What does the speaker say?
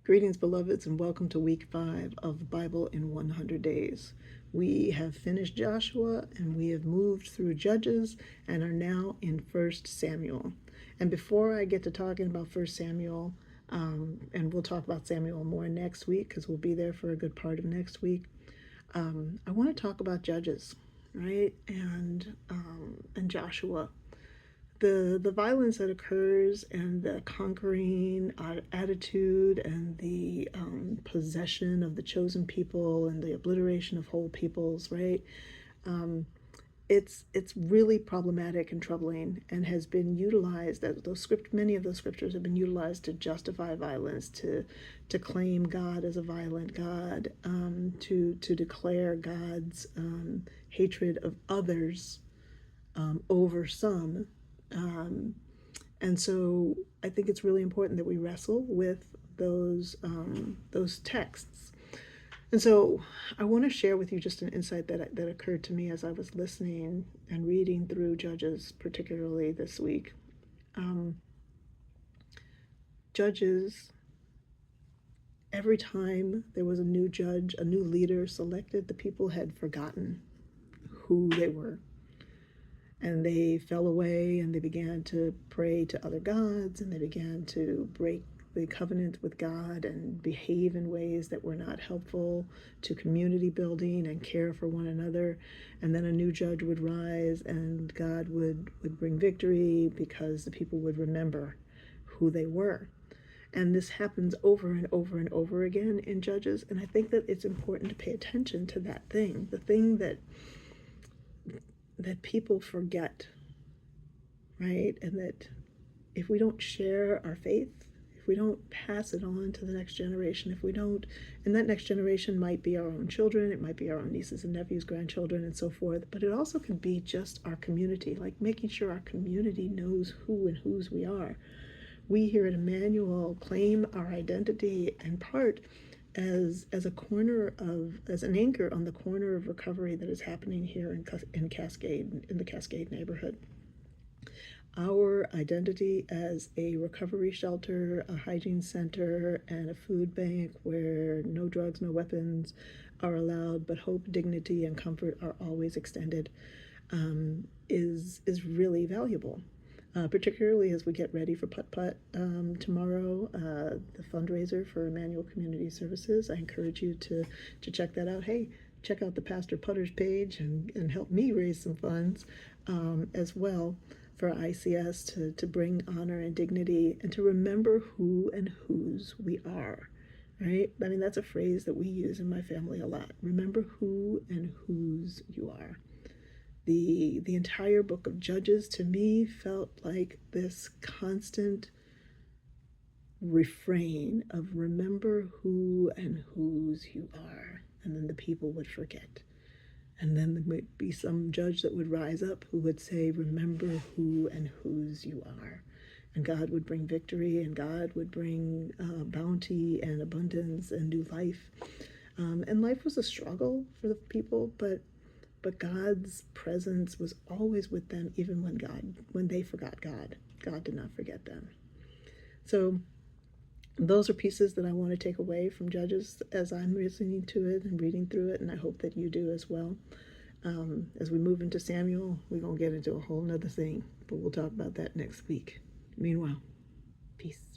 Greetings, beloveds, and welcome to week 5 of the Bible in 100 Days. We have finished Joshua and we have moved through Judges and are now in 1 Samuel. And before I get to talking about 1 Samuel, and we'll talk about Samuel more next week because we'll be there for a good part of next week, I want to talk about Judges, right? And Joshua. The violence that occurs and the conquering attitude and the possession of the chosen people and the obliteration of whole peoples, right? It's really problematic and troubling, and has been utilized. Many of those scriptures have been utilized to justify violence, to claim God as a violent God, to declare God's hatred of others over some. And so I think it's really important that we wrestle with those texts. And so I want to share with you just an insight that occurred to me as I was listening and reading through Judges, particularly this week. Judges, every time there was a new judge, a new leader selected, the people had forgotten who they were. And they fell away and they began to pray to other gods, and they began to break the covenant with God and behave in ways that were not helpful to community building and care for one another. And then a new judge would rise and God would bring victory because the people would remember who they were. And this happens over and over and over again in Judges. And I think that it's important to pay attention to that thing, the thing that people forget, right? And that if we don't share our faith, if we don't pass it on to the next generation, if we don't, and that next generation might be our own children, it might be our own nieces and nephews, grandchildren, and so forth, but it also can be just our community, like making sure our community knows who and whose we are. We here at Emmanuel claim our identity in part as an anchor on the corner of recovery that is happening here in Cascade, in the Cascade neighborhood. Our identity as a recovery shelter, a hygiene center, and a food bank where no drugs, no weapons are allowed, but hope, dignity, and comfort are always extended, is really valuable. Particularly as we get ready for Putt Putt tomorrow, the fundraiser for Emmanuel Community Services. I encourage you to check that out. Hey, check out the Pastor Putters page and help me raise some funds as well for ICS to bring honor and dignity and to remember who and whose we are. Right? I mean, that's a phrase that we use in my family a lot. Remember who and whose you are. The entire book of Judges to me felt like this constant refrain of remember who and whose you are, and then the people would forget. And then there might be some judge that would rise up who would say, remember who and whose you are. And God would bring victory, and God would bring bounty and abundance and new life. And life was a struggle for the people, but God's presence was always with them, even when they forgot God. God did not forget them. So those are pieces that I want to take away from Judges as I'm listening to it and reading through it, and I hope that you do as well. As we move into Samuel, we're going to get into a whole nother thing, but we'll talk about that next week. Meanwhile, peace.